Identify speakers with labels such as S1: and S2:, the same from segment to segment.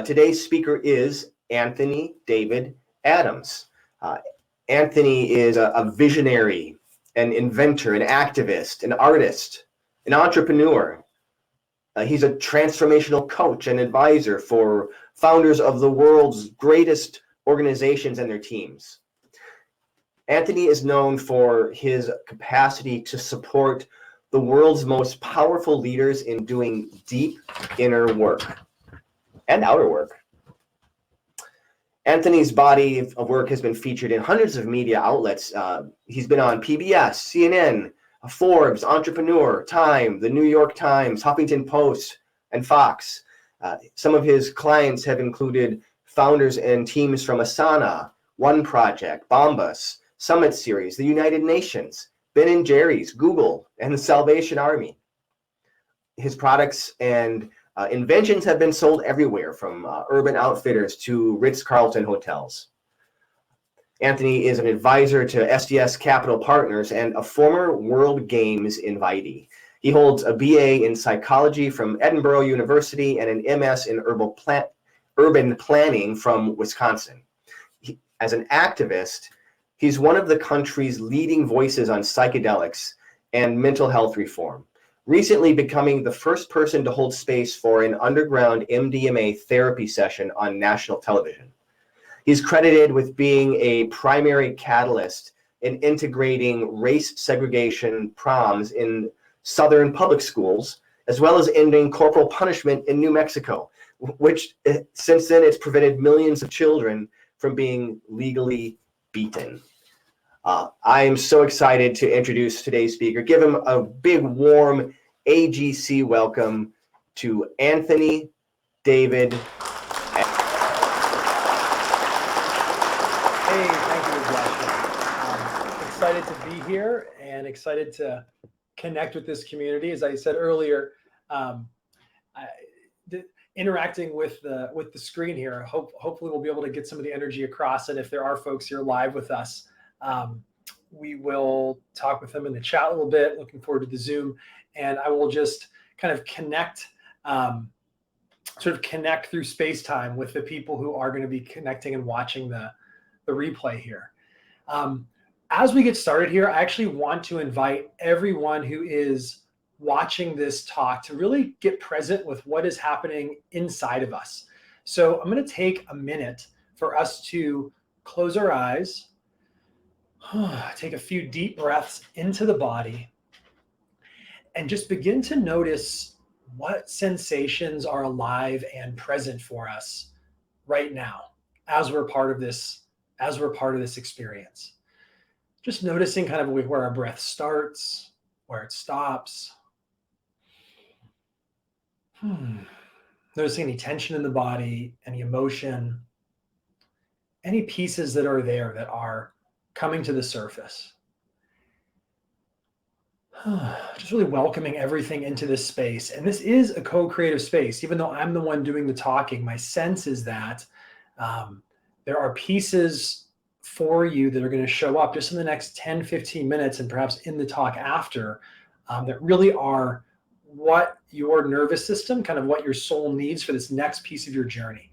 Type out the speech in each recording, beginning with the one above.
S1: Today's speaker is Anthony David Adams. Anthony is a visionary, an inventor, an activist, an artist, an entrepreneur. He's a transformational coach and advisor for founders of the world's greatest organizations and their teams. Anthony is known for his capacity to support the world's most powerful leaders in doing deep inner work and outer work. Anthony's body of work has been featured in hundreds of media outlets. He's been on PBS, CNN, Forbes, Entrepreneur, Time, the New York Times, Huffington Post, and Fox. Some of his clients have included founders and teams from Asana, One Project, Bombas, Summit Series, the United Nations, Ben & Jerry's, Google, and the Salvation Army. His products and inventions have been sold everywhere, from Urban Outfitters to Ritz-Carlton hotels. Anthony is an advisor to SDS Capital Partners and a former World Games invitee. He holds a BA in psychology from Edinburgh University and an MS in urban planning from Wisconsin. As an activist, he's one of the country's leading voices on psychedelics and mental health reform, recently becoming the first person to hold space for an underground MDMA therapy session on national television. He's credited with being a primary catalyst in integrating race segregation proms in Southern public schools, as well as ending corporal punishment in New Mexico, which since then it's prevented millions of children from being legally beaten. I am so excited to introduce today's speaker. Give him a big, warm AGC welcome to Anthony David.
S2: Hey, thank you, Josh. Excited to be here and excited to connect with this community. As I said earlier, interacting with the screen here, hopefully we'll be able to get some of the energy across. And if there are folks here live with us, we will talk with them in the chat a little bit. Looking forward to the Zoom, and I will just kind of connect through space-time with the people who are going to be connecting and watching the replay here. As we get started here, I actually want to invite everyone who is watching this talk to really get present with what is happening inside of us. So I'm going to take a minute for us to close our eyes, take a few deep breaths into the body, and just begin to notice what sensations are alive and present for us right now as we're part of this experience. Just noticing kind of where our breath starts, where it stops. Noticing any tension in the body, any emotion, any pieces that are there that are coming to the surface. Just really welcoming everything into this space. And this is a co-creative space. Even though I'm the one doing the talking, my sense is that there are pieces for you that are going to show up just in the next 10, 15 minutes and perhaps in the talk after that really are what your nervous system, kind of what your soul needs for this next piece of your journey.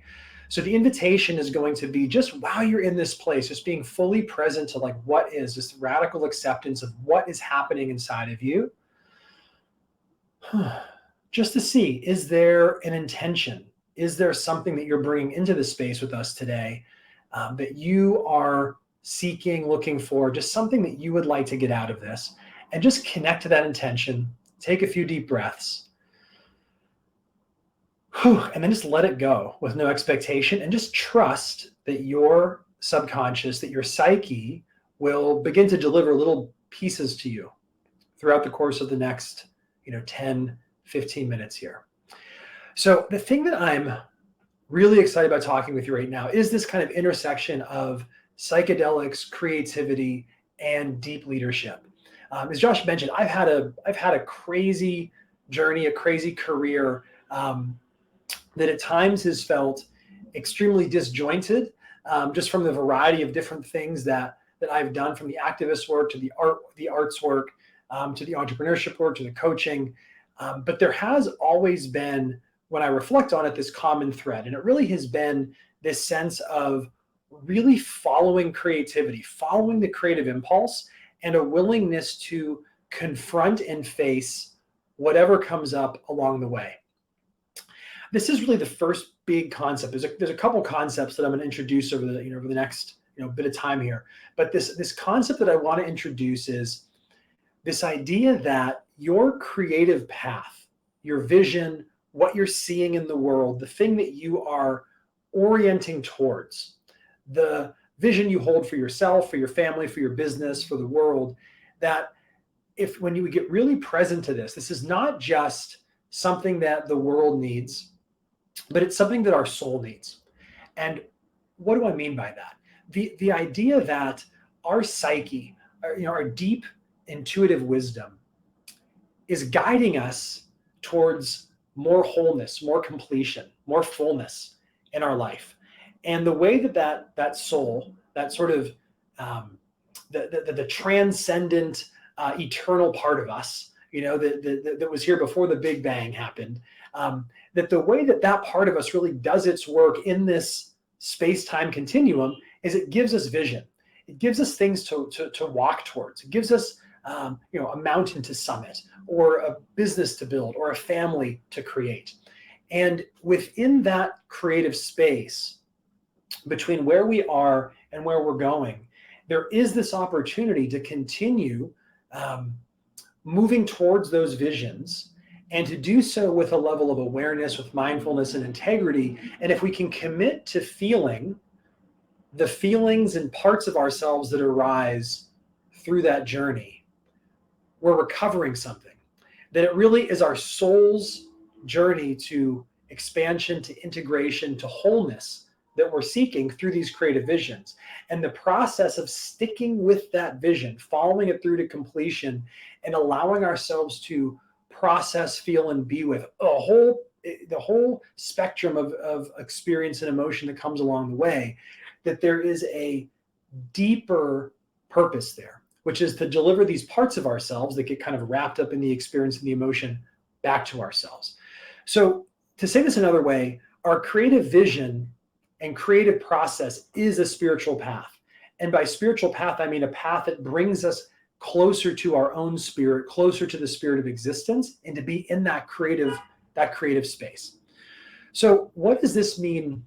S2: So the invitation is going to be, just while you're in this place, just being fully present to like what is this radical acceptance of what is happening inside of you. Just to see, is there an intention? Is there something that you're bringing into the space with us today that you are seeking, looking for, just something that you would like to get out of this? And just connect to that intention. Take a few deep breaths. And then just let it go with no expectation, and just trust that your subconscious, that your psyche will begin to deliver little pieces to you throughout the course of the next 10, 15 minutes here. So the thing that I'm really excited about talking with you right now is this kind of intersection of psychedelics, creativity, and deep leadership. As Josh mentioned, I've had a crazy journey, a crazy career that at times has felt extremely disjointed, just from the variety of different things that I've done, from the activist work to the arts work, to the entrepreneurship work, to the coaching. But there has always been when I reflect on it, this common thread. And it really has been this sense of really following creativity, following the creative impulse, and a willingness to confront and face whatever comes up along the way. This is really the first big concept. There's a couple concepts that I'm going to introduce over the next bit of time here. But this concept that I want to introduce is this idea that your creative path, your vision, what you're seeing in the world, the thing that you are orienting towards, the vision you hold for yourself, for your family, for your business, for the world, that when you get really present to this is not just something that the world needs, but it's something that our soul needs. And what do I mean by that? The idea that our psyche, our deep intuitive wisdom is guiding us towards more wholeness, more completion, more fullness in our life. And the way that soul, that sort of the transcendent, eternal part of us, that was here before the Big Bang happened, that the way that part of us really does its work in this space-time continuum is it gives us vision. It gives us things to walk towards. It gives us a mountain to summit, or a business to build, or a family to create. And within that creative space, between where we are and where we're going, there is this opportunity to continue moving towards those visions, and to do so with a level of awareness, with mindfulness and integrity. And if we can commit to feeling the feelings and parts of ourselves that arise through that journey, we're recovering something. That it really is our soul's journey to expansion, to integration, to wholeness that we're seeking through these creative visions. And the process of sticking with that vision, following it through to completion, and allowing ourselves to process, feel, and be with the whole spectrum of experience and emotion that comes along the way, that there is a deeper purpose there, which is to deliver these parts of ourselves that get kind of wrapped up in the experience and the emotion back to ourselves. So to say this another way, our creative vision and creative process is a spiritual path. And by spiritual path, I mean a path that brings us closer to our own spirit, closer to the spirit of existence, and to be in that creative space. So what does this mean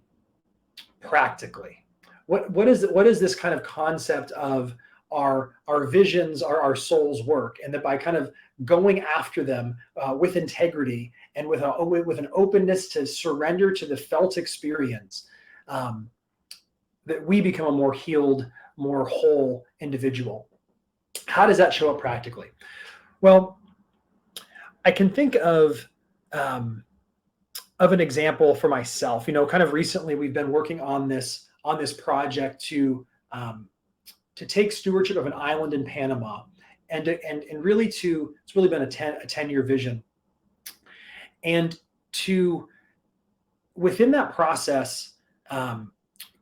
S2: practically? What is this kind of concept of our visions, our soul's work, and that by kind of going after them with integrity and with an openness to surrender to the felt experience, that we become a more healed, more whole individual. How does that show up practically? Well, I can think of an example for myself. Kind of recently, we've been working on this project to take stewardship of an island in Panama, and really it's really been a 10-year vision, and to within that process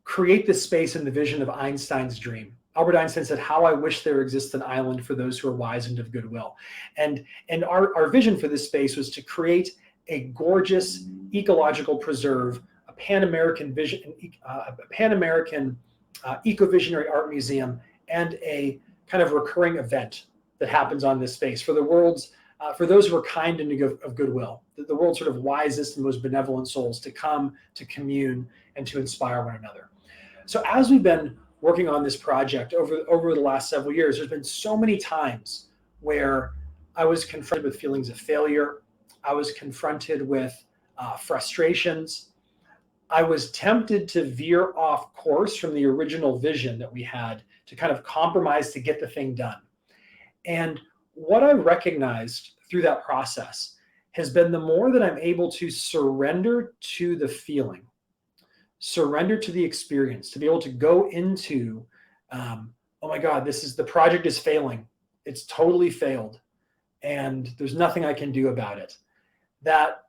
S2: create this space in the vision of Einstein's dream. Albert Einstein said, "How I wish there exists an island for those who are wise and of goodwill." And our vision for this space was to create a gorgeous ecological preserve, a Pan-American eco-visionary art museum, and a kind of recurring event that happens on this space for for those who are kind and of goodwill, the world's sort of wisest and most benevolent souls to come to commune and to inspire one another. So as we've been working on this project over the last several years, there's been so many times where I was confronted with feelings of failure. I was confronted with frustrations. I was tempted to veer off course from the original vision that we had, to kind of compromise to get the thing done. And what I recognized through that process has been the more that I'm able to surrender to the feeling, surrender to the experience, to be able to go into, oh my God, the project is failing. It's totally failed. And there's nothing I can do about it. That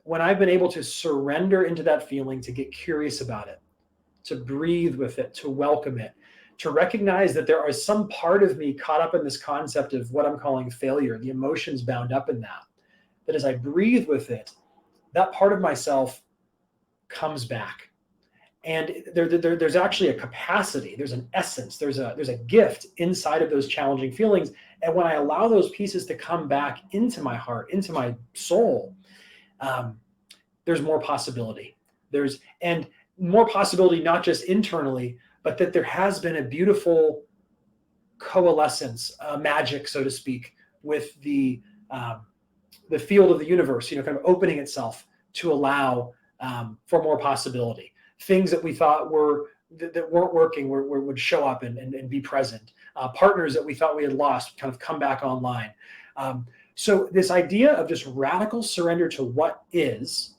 S2: when I've been able to surrender into that feeling, to get curious about it, to breathe with it, to welcome it, to recognize that there is some part of me caught up in this concept of what I'm calling failure, the emotions bound up in that as I breathe with it, that part of myself comes back. And there's actually a capacity, there's an essence, there's a gift inside of those challenging feelings. And when I allow those pieces to come back into my heart, into my soul, there's more possibility. And more possibility, not just internally, but that there has been a beautiful coalescence, magic, so to speak, with the field of the universe, kind of opening itself to allow for more possibility. Things that we thought that weren't working would show up and be present. Partners that we thought we had lost kind of come back online. So this idea of just radical surrender to what is,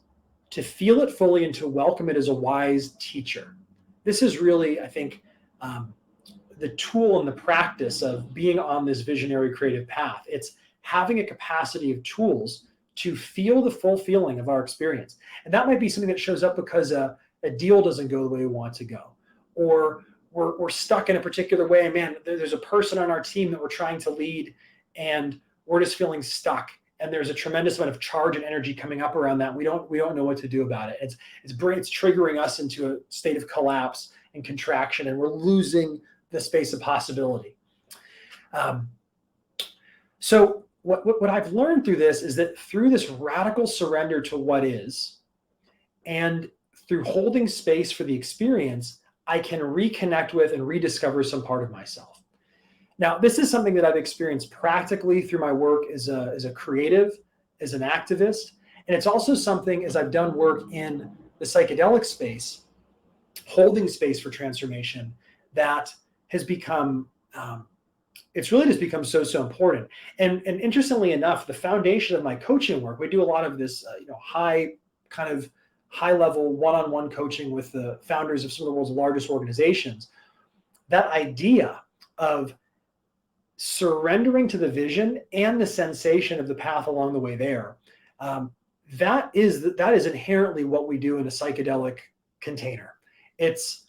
S2: to feel it fully and to welcome it as a wise teacher. This is really, I think, the tool and the practice of being on this visionary creative path. It's having a capacity of tools to feel the full feeling of our experience. And that might be something that shows up because a deal doesn't go the way we want to go, or we're stuck in a particular way. Man, there's a person on our team that we're trying to lead and we're just feeling stuck. And there's a tremendous amount of charge and energy coming up around that. We don't know what to do about it. It's triggering us into a state of collapse and contraction, and we're losing the space of possibility. So what I've learned through this is that through this radical surrender to what is, and through holding space for the experience, I can reconnect with and rediscover some part of myself. Now, this is something that I've experienced practically through my work as a creative, as an activist. And it's also something, as I've done work in the psychedelic space, holding space for transformation, that has become, it's really just become so important. And interestingly enough, the foundation of my coaching work, we do a lot of this high level one-on-one coaching with the founders of some of the world's largest organizations. That idea of surrendering to the vision and the sensation of the path along the way there, that is inherently what we do in a psychedelic container. It's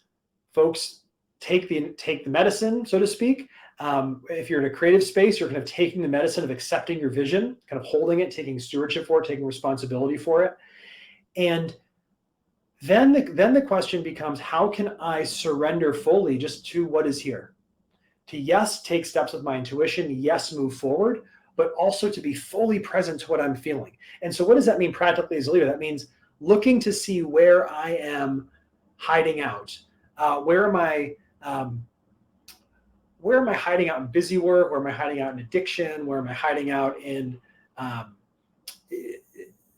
S2: folks take the medicine, so to speak. If you're in a creative space, you're kind of taking the medicine of accepting your vision, kind of holding it, taking stewardship for it, taking responsibility for it. And then the question becomes, how can I surrender fully just to what is here? To, yes, take steps with my intuition, yes, move forward, but also to be fully present to what I'm feeling. And so what does that mean practically as a leader? That means looking to see where I am hiding out. Where am I hiding out in busy work? Where am I hiding out in addiction? Where am I hiding out in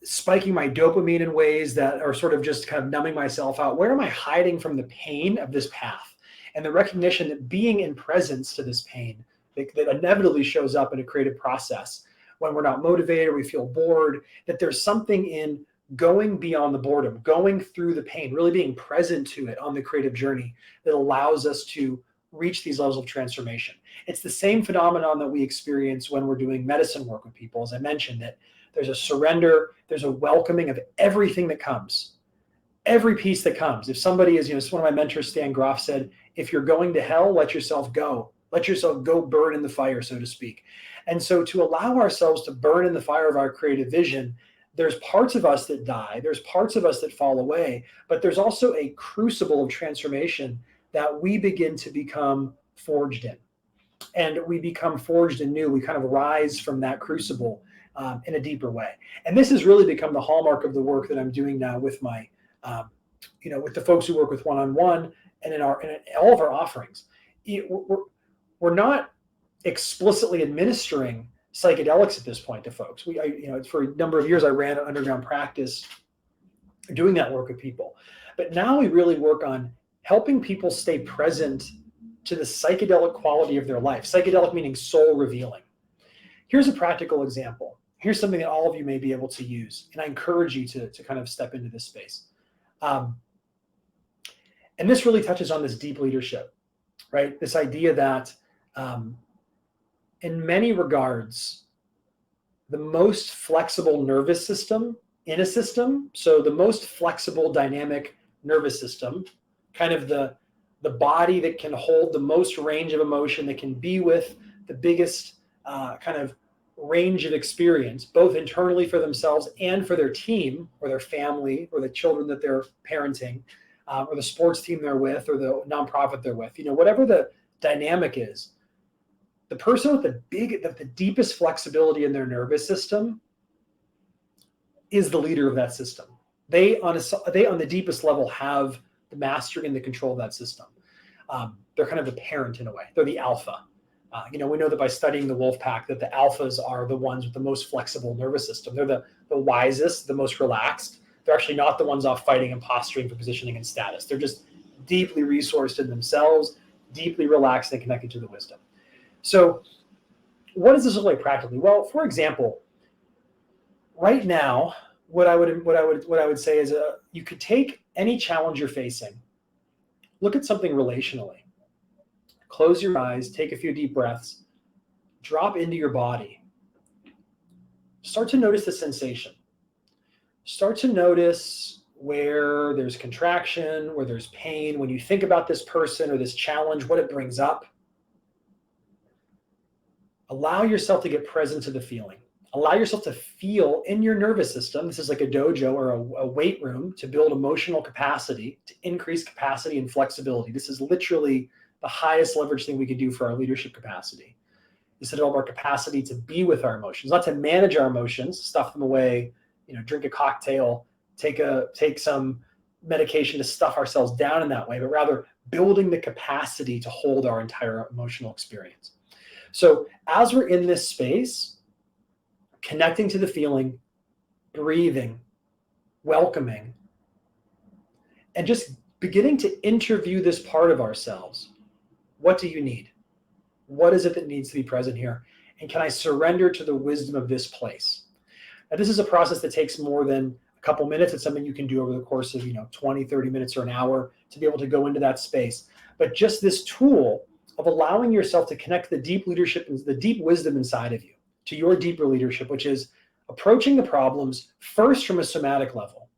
S2: spiking my dopamine in ways that are sort of just kind of numbing myself out? Where am I hiding from the pain of this path? And the recognition that being in presence to this pain that inevitably shows up in a creative process when we're not motivated, we feel bored, that there's something in going beyond the boredom, going through the pain, really being present to it on the creative journey that allows us to reach these levels of transformation. It's the same phenomenon that we experience when we're doing medicine work with people. As I mentioned, that there's a surrender, there's a welcoming of everything that comes, every piece that comes. If somebody is, one of my mentors, Stan Groff, said, if you're going to hell, let yourself go. Let yourself go burn in the fire, so to speak. And so to allow ourselves to burn in the fire of our creative vision, there's parts of us that die, there's parts of us that fall away, but there's also a crucible of transformation that we begin to become forged in. And we become forged anew. We kind of rise from that crucible in a deeper way. And this has really become the hallmark of the work that I'm doing now with my, with the folks who work with one-on-one and in all of our offerings. We're not explicitly administering psychedelics at this point to folks. For a number of years, I ran an underground practice doing that work with people. But now we really work on helping people stay present to the psychedelic quality of their life. Psychedelic meaning soul revealing. Here's a practical example. Here's something that all of you may be able to use. And I encourage you to kind of step into this space. And this really touches on this deep leadership, right? This idea that in many regards, the most flexible nervous system in a system, so the most flexible dynamic nervous system, kind of the body that can hold the most range of emotion, that can be with the biggest kind of range of experience, both internally for themselves and for their team or their family or the children that they're parenting, or the sports team they're with or the nonprofit they're with, whatever the dynamic is, the person with the deepest flexibility in their nervous system is the leader of that system. They on the deepest level have the mastery and the control of that system. They're kind of the parent in a way. They're the alpha. We know that by studying the wolf pack that the alphas are the ones with the most flexible nervous system. They're the wisest, the most relaxed. They're actually not the ones off fighting and posturing for positioning and status. They're just deeply resourced in themselves, deeply relaxed and connected to the wisdom. So what does this look like practically? Well, for example, right now, what I would say is you could take any challenge you're facing, look at something relationally, close your eyes, take a few deep breaths, drop into your body. Start to notice the sensation. Start to notice where there's contraction, where there's pain, when you think about this person or this challenge, what it brings up. Allow yourself to get present to the feeling. Allow yourself to feel in your nervous system. This is like a dojo or a weight room to build emotional capacity, to increase capacity and flexibility. This is literally the highest leverage thing we could do for our leadership capacity, is to develop our capacity to be with our emotions, not to manage our emotions, stuff them away, drink a cocktail, take some medication to stuff ourselves down in that way, but rather building the capacity to hold our entire emotional experience. So as we're in this space, connecting to the feeling, breathing, welcoming, and just beginning to interview this part of ourselves. What do you need? What is it that needs to be present here? And can I surrender to the wisdom of this place? Now, this is a process that takes more than a couple minutes. It's something you can do over the course of 20, 30 minutes or an hour to be able to go into that space. But just this tool of allowing yourself to connect the deep leadership and the deep wisdom inside of you to your deeper leadership, which is approaching the problems first from a somatic level,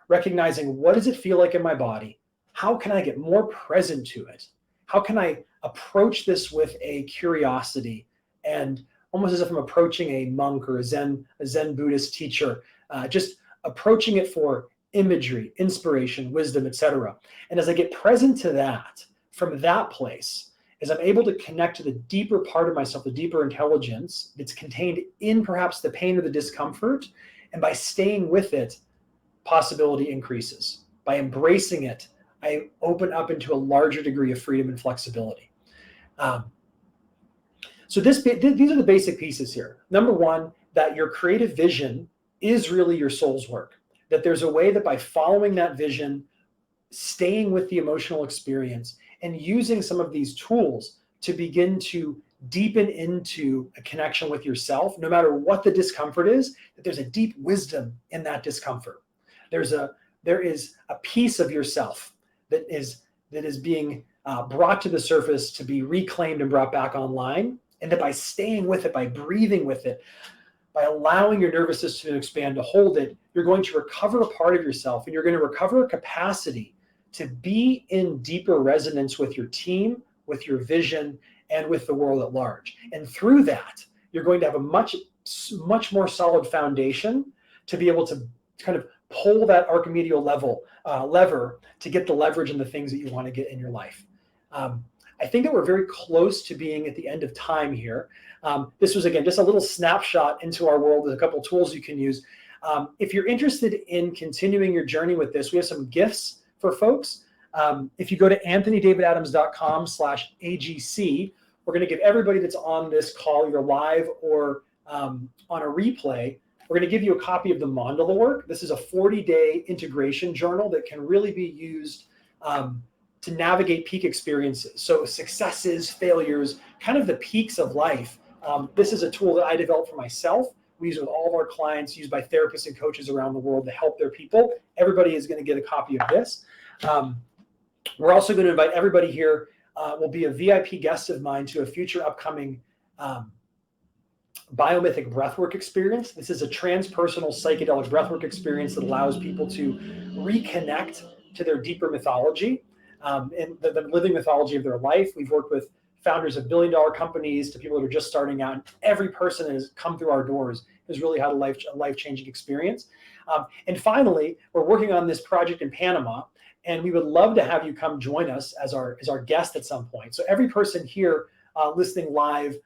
S2: recognizing what does it feel like in my body? How can I get more present to it? How can I approach this with a curiosity and almost as if I'm approaching a monk or a Zen Buddhist teacher, just approaching it for imagery, inspiration, wisdom, etc. And as I get present to that, from that place, as I'm able to connect to the deeper part of myself, the deeper intelligence that's contained in perhaps the pain or the discomfort, and by staying with it, possibility increases. By embracing it, I open up into a larger degree of freedom and flexibility. So these are the basic pieces here. Number one, that your creative vision is really your soul's work. That there's a way that by following that vision, staying with the emotional experience, and using some of these tools to begin to deepen into a connection with yourself, no matter what the discomfort is, that there's a deep wisdom in that discomfort. There is a piece of yourself that is being brought to the surface to be reclaimed and brought back online. And that by staying with it, by breathing with it, by allowing your nervous system to expand to hold it, you're going to recover a part of yourself, and you're going to recover a capacity to be in deeper resonance with your team, with your vision, and with the world at large. And through that, you're going to have a much more solid foundation to be able to kind of pull that archimedial lever to get the leverage and the things that you want to get in your life. I think that we're very close to being at the end of time here. This was, again, just a little snapshot into our world with a couple tools you can use. If you're interested in continuing your journey with this, we have some gifts for folks. If you go to anthonydavidatams.com/AGC, we're going to give everybody that's on this call, either live or on a replay, we're going to give you a copy of the mandala work. This is a 40-day integration journal that can really be used to navigate peak experiences. So successes, failures, kind of the peaks of life. This is a tool that I developed for myself. We use it with all of our clients, used by therapists and coaches around the world to help their people. Everybody is going to get a copy of this. We're also going to invite everybody here, will be a VIP guest of mine, to a future upcoming biomythic breathwork experience. This is a transpersonal psychedelic breathwork experience that allows people to reconnect to their deeper mythology and the living mythology of their life. We've worked with founders of billion-dollar companies to people that are just starting out. And every person that has come through our doors has really had a life-changing experience. And finally, we're working on this project in Panama, and we would love to have you come join us as our guest at some point. So every person here listening live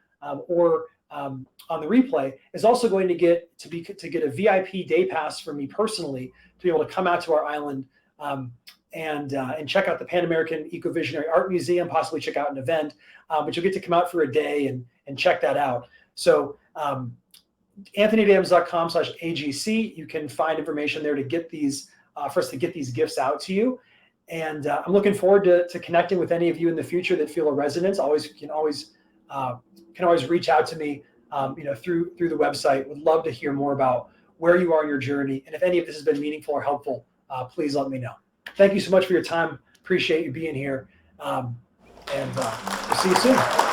S2: or on the replay is also going to get a VIP day pass from me personally to be able to come out to our island and check out the Pan American Eco-Visionary Art Museum, possibly check out an event, but you'll get to come out for a day and check that out. So anthonyadams.com/AGC, you can find information there to get these, for us to get these gifts out to you. And I'm looking forward to connecting with any of you in the future that feel a resonance. Can always reach out to me, through the website. Would love to hear more about where you are in your journey. And if any of this has been meaningful or helpful, please let me know. Thank you so much for your time. Appreciate you being here. And we'll see you soon.